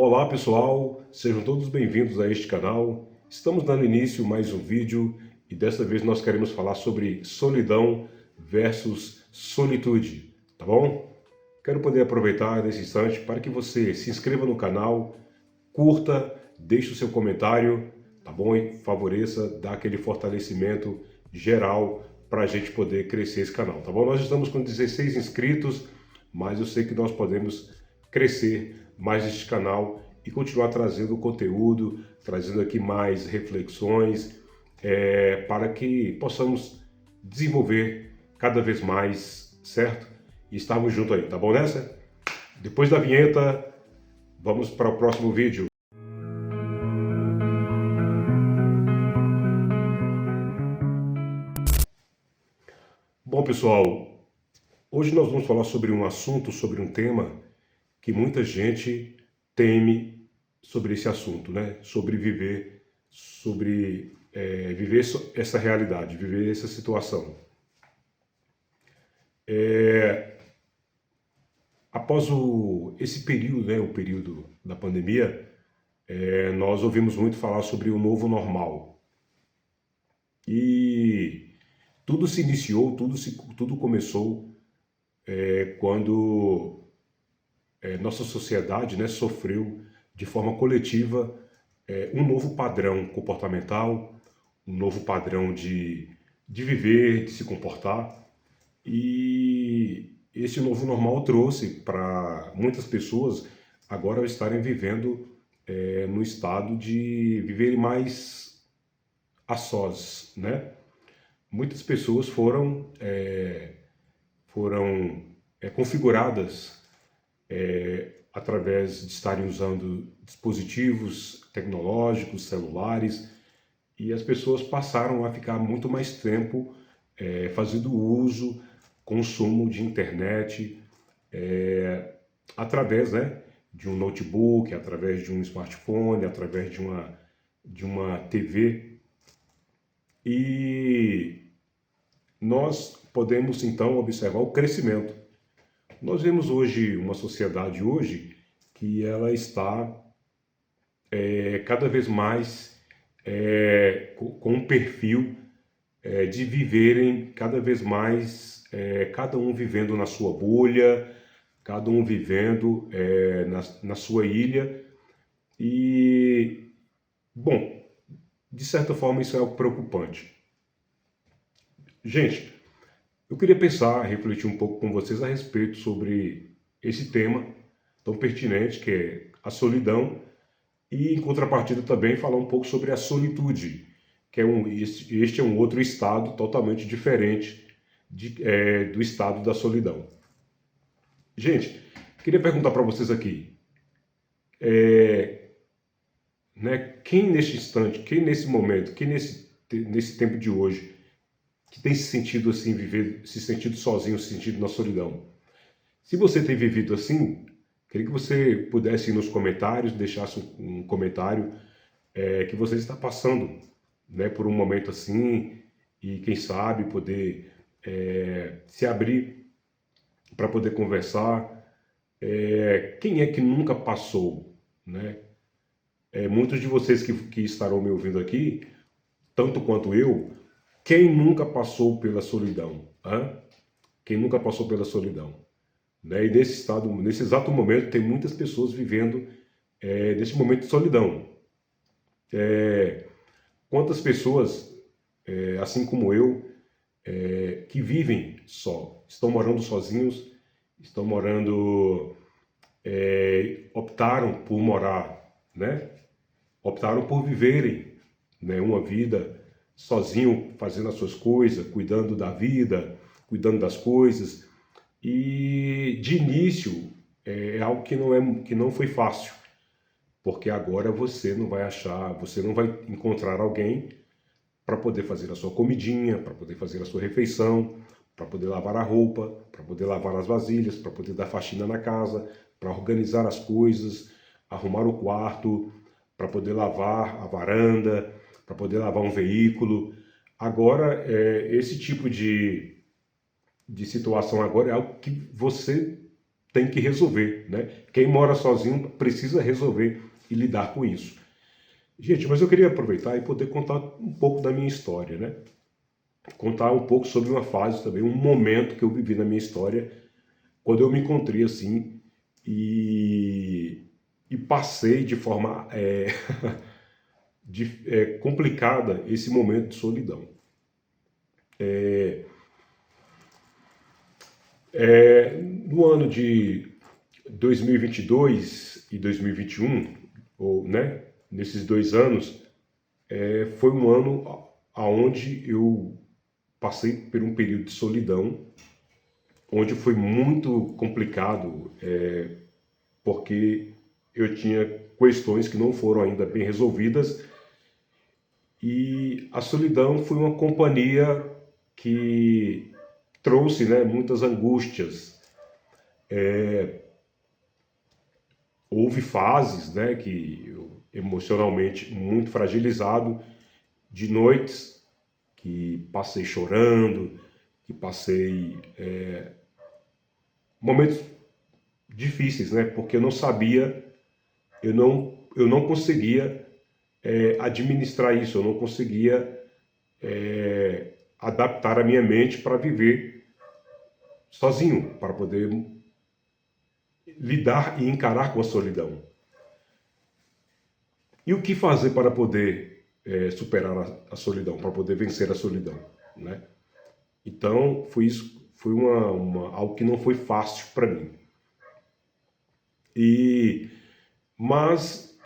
Olá pessoal, sejam todos bem-vindos a este canal. Estamos dando início a mais um vídeo e dessa vez nós queremos falar sobre solidão versus solitude, tá bom? Quero poder aproveitar nesse instante para que você se inscreva no canal, curta, deixe o seu comentário, tá bom? E favoreça, dá aquele fortalecimento geral para a gente poder crescer esse canal, tá bom? Nós estamos com 16 inscritos, mas eu sei que nós podemos crescer mais este canal e continuar trazendo conteúdo, trazendo aqui mais reflexões, para que possamos desenvolver cada vez mais, certo? E estarmos juntos aí, tá bom nessa? Depois da vinheta, vamos para o próximo vídeo. Bom, pessoal, hoje nós vamos falar sobre um assunto, sobre um tema que muita gente teme sobre esse assunto, né? Sobre viver, viver essa realidade, viver essa situação. Após esse período, né, o período da pandemia, nós ouvimos muito falar sobre o novo normal. E tudo se iniciou, tudo começou quando nossa sociedade, né, sofreu de forma coletiva um novo padrão comportamental, um novo padrão de viver, de se comportar. E esse novo normal trouxe para muitas pessoas agora estarem vivendo no estado de viverem mais a sós, né? Muitas pessoas foram configuradas através de estarem usando dispositivos tecnológicos, celulares, e as pessoas passaram a ficar muito mais tempo fazendo uso, consumo de internet, através, né, de um notebook, através de um smartphone, através de uma TV. E nós podemos então observar o crescimento. Nós vemos hoje uma sociedade hoje que ela está cada vez mais com um perfil de viverem cada vez mais, cada um vivendo na sua bolha, cada um vivendo na sua ilha. E, bom, de certa forma isso é algo preocupante. Gente, eu queria pensar, refletir um pouco com vocês a respeito sobre esse tema tão pertinente que é a solidão e, em contrapartida, também falar um pouco sobre a solitude, que este é um outro estado totalmente diferente do estado da solidão. Gente, queria perguntar para vocês aqui, né, quem neste instante, quem nesse momento, quem nesse tempo de hoje, que tem se sentido assim, se sentido sozinho, se sentido na solidão? Se você tem vivido assim, queria que você pudesse ir nos comentários, deixasse um comentário que você está passando, né, por um momento assim, e quem sabe poder se abrir para poder conversar. Quem é que nunca passou, né? Muitos de vocês que estarão me ouvindo aqui, tanto quanto eu, quem nunca passou pela solidão? Hã? Quem nunca passou pela solidão? Né? E nesse estado, nesse exato momento, tem muitas pessoas vivendo nesse momento de solidão. Quantas pessoas, assim como eu, que vivem só, estão morando sozinhos, estão morando, optaram por morar, né? Optaram por viverem, né, uma vida sozinho, fazendo as suas coisas, cuidando da vida, cuidando das coisas. E de início é algo que não foi fácil, porque agora você não vai achar, você não vai encontrar alguém para poder fazer a sua comidinha, para poder fazer a sua refeição, para poder lavar a roupa, para poder lavar as vasilhas, para poder dar faxina na casa, para organizar as coisas, arrumar o quarto, para poder lavar a varanda, para poder lavar um veículo. Agora, esse tipo de situação agora é algo que você tem que resolver, né? Quem mora sozinho precisa resolver e lidar com isso. Gente, mas eu queria aproveitar e poder contar um pouco da minha história, né? Contar um pouco sobre uma fase também, um momento que eu vivi na minha história, quando eu me encontrei assim e passei de forma complicada esse momento de solidão. No ano de 2022 e 2021, ou, né, nesses 2 anos, foi um ano aonde eu passei por um período de solidão, onde foi muito complicado, porque eu tinha questões que não foram ainda bem resolvidas e a solidão foi uma companhia que trouxe, né, muitas angústias. Houve fases, né, que eu emocionalmente muito fragilizado, de noites que passei chorando, que passei momentos difíceis, né, porque eu não sabia, eu não conseguia administrar isso, eu não conseguia adaptar a minha mente para viver sozinho, para poder lidar e encarar com a solidão. E o que fazer para poder superar a solidão, para poder vencer a solidão, né? Então, foi algo que não foi fácil para mim. Mas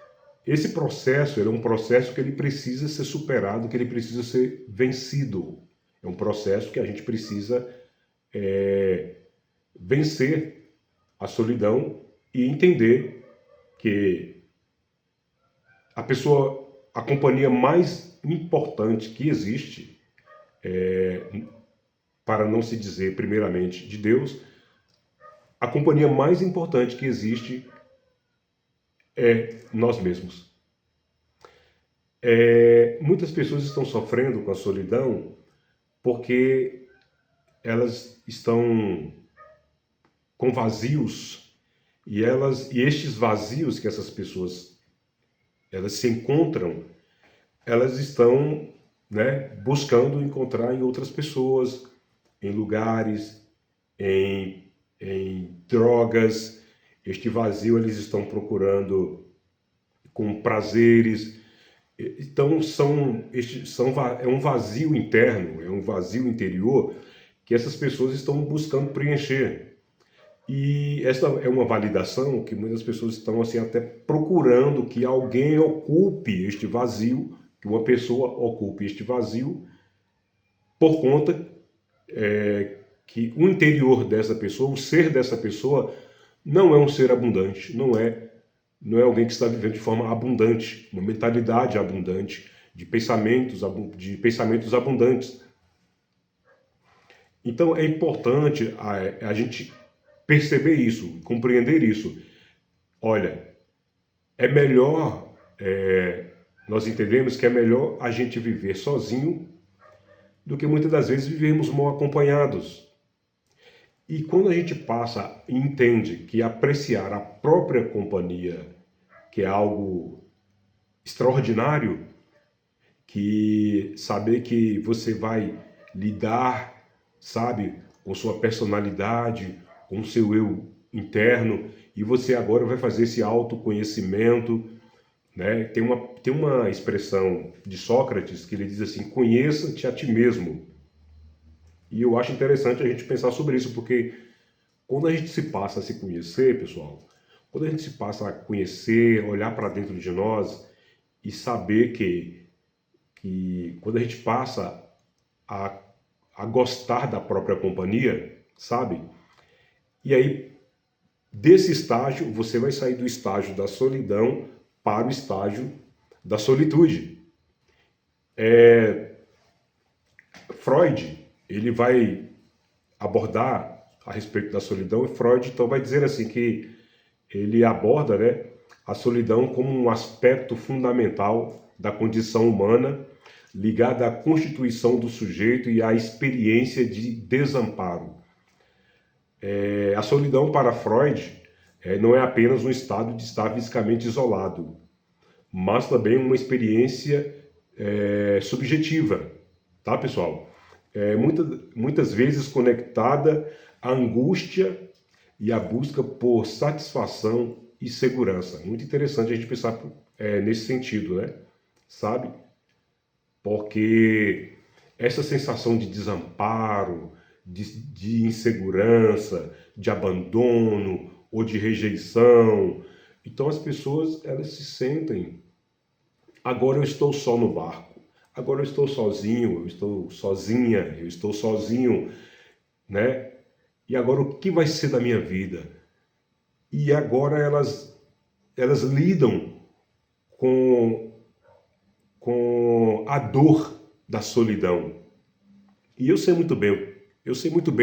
esse processo é um processo que ele precisa ser superado, que ele precisa ser vencido. É um processo que a gente precisa vencer a solidão e entender que a companhia mais importante que existe, para não se dizer primeiramente de Deus, a companhia mais importante que existe é nós mesmos. Muitas pessoas estão sofrendo com a solidão porque elas estão com vazios e estes vazios que essas pessoas elas se encontram, elas estão, né, buscando encontrar em outras pessoas, em lugares, em drogas. Este vazio eles estão procurando com prazeres. Então é um vazio interno, é um vazio interior que essas pessoas estão buscando preencher. E essa é uma validação que muitas pessoas estão assim até procurando que alguém ocupe este vazio, que uma pessoa ocupe este vazio, por conta que o interior dessa pessoa, o ser dessa pessoa, não é um ser abundante, não é alguém que está vivendo de forma abundante, uma mentalidade abundante, de pensamentos abundantes. Então é importante a gente perceber isso, compreender isso. Olha, é melhor, nós entendemos que é melhor a gente viver sozinho do que muitas das vezes vivermos mal acompanhados. E quando a gente passa e entende que apreciar a própria companhia, que é algo extraordinário, que saber que você vai lidar, sabe, com sua personalidade, com o seu eu interno, e você agora vai fazer esse autoconhecimento, né? Tem uma expressão de Sócrates que ele diz assim: conheça-te a ti mesmo. E eu acho interessante a gente pensar sobre isso, porque quando a gente se passa a se conhecer, pessoal, quando a gente se passa a conhecer, olhar para dentro de nós e saber que quando a gente passa a gostar da própria companhia, sabe? E aí, desse estágio, você vai sair do estágio da solidão para o estágio da solitude. Freud, ele vai abordar a respeito da solidão, e Freud então vai dizer assim que ele aborda, né, a solidão como um aspecto fundamental da condição humana, ligada à constituição do sujeito e à experiência de desamparo. A solidão para Freud não é apenas um estado de estar fisicamente isolado, mas também uma experiência subjetiva, tá, pessoal? Muitas vezes conectada à angústia e à busca por satisfação e segurança. Muito interessante a gente pensar nesse sentido, né? Sabe? Porque essa sensação de desamparo, de insegurança, de abandono ou de rejeição, então as pessoas elas se sentem, agora eu estou só no barco, agora eu estou sozinho, eu estou sozinha, eu estou sozinho, né? E agora o que vai ser da minha vida? E agora elas lidam com a dor da solidão. E eu sei muito bem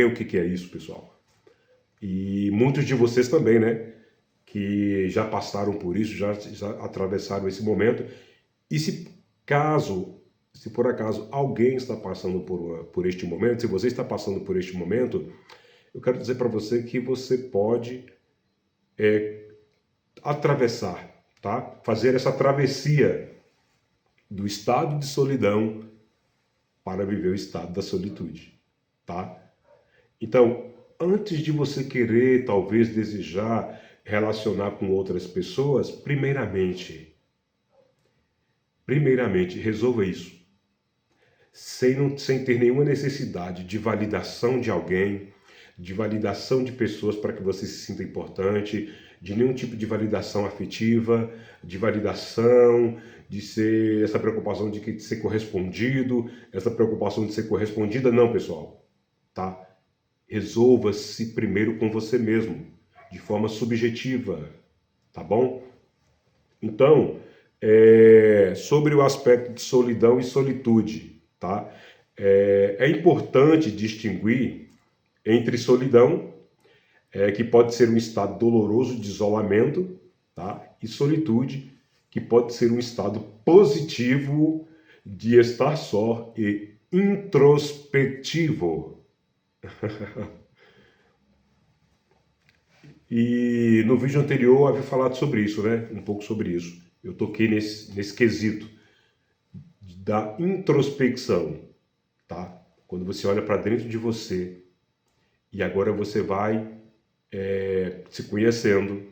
o que é isso, pessoal. E muitos de vocês também, né? Que já passaram por isso, já atravessaram esse momento. E se por acaso alguém está passando por este momento, se você está passando por este momento, eu quero dizer para você que você pode atravessar, tá? Fazer essa travessia do estado de solidão para viver o estado da solitude, tá? Então, antes de você querer, talvez desejar relacionar com outras pessoas, primeiramente resolva isso, sem ter nenhuma necessidade de validação de alguém, de validação de pessoas para que você se sinta importante, de nenhum tipo de validação afetiva, de validação, de ser essa preocupação de ser correspondido, essa preocupação de ser correspondida, não, pessoal, tá? Resolva-se primeiro com você mesmo, de forma subjetiva, tá bom? Então, sobre o aspecto de solidão e solitude, tá? É importante distinguir entre solidão, que pode ser um estado doloroso de isolamento, tá? E solitude, que pode ser um estado positivo de estar só e introspectivo. E no vídeo anterior eu havia falado sobre isso, né? Um pouco sobre isso. Eu toquei nesse quesito da introspecção, tá? Quando você olha para dentro de você e agora você vai se conhecendo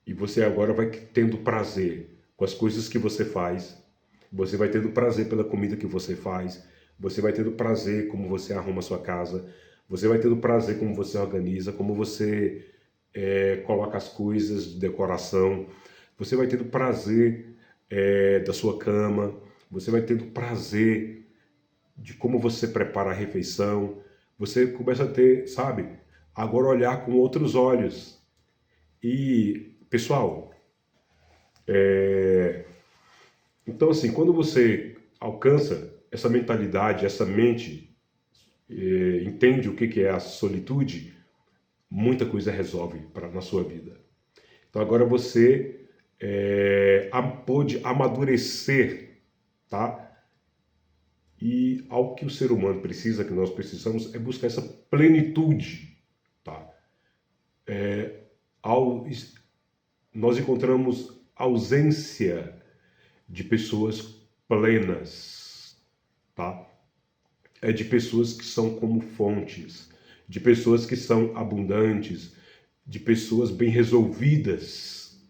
e você agora vai tendo prazer com as coisas que você faz. Você vai tendo prazer pela comida que você faz. Você vai tendo prazer como você arruma a sua casa. Você vai tendo prazer como você organiza, como você coloca as coisas de decoração. Você vai tendo prazer da sua cama. Você vai tendo prazer de como você prepara a refeição. Você começa a ter, sabe, agora olhar com outros olhos. E, pessoal, então assim, quando você alcança essa mentalidade, essa mente, entende o que é a solitude, muita coisa resolve na sua vida. Então agora você pôde amadurecer, tá? E algo que o ser humano precisa, que nós precisamos, é buscar essa plenitude, tá? Nós encontramos ausência de pessoas plenas, tá? De pessoas que são como fontes, de pessoas que são abundantes, de pessoas bem resolvidas.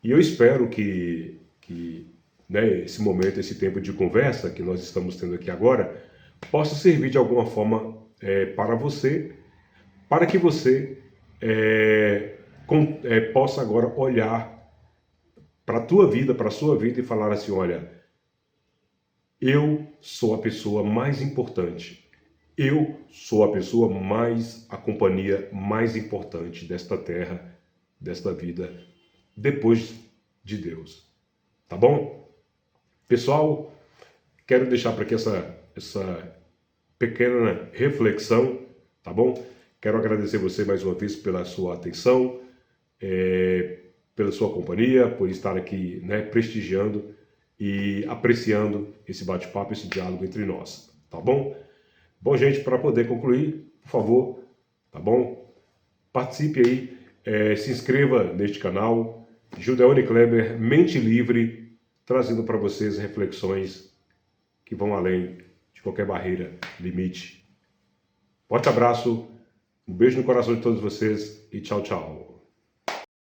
E eu espero que né, esse momento, esse tempo de conversa que nós estamos tendo aqui agora, possa servir de alguma forma para você, para que você possa agora olhar para a tua vida, para a sua vida e falar assim, olha, eu sou a pessoa mais importante. Eu sou a companhia mais importante desta terra, desta vida, depois de Deus. Tá bom? Pessoal, quero deixar para aqui essa pequena reflexão, tá bom? Quero agradecer você mais uma vez pela sua atenção, pela sua companhia, por estar aqui, né, prestigiando e apreciando esse bate-papo, esse diálogo entre nós, tá bom? Bom, gente, para poder concluir, por favor, tá bom? Participe aí, se inscreva neste canal, Judeone Kleber, Mente Livre, trazendo para vocês reflexões que vão além de qualquer barreira, limite. Forte abraço, um beijo no coração de todos vocês e tchau, tchau.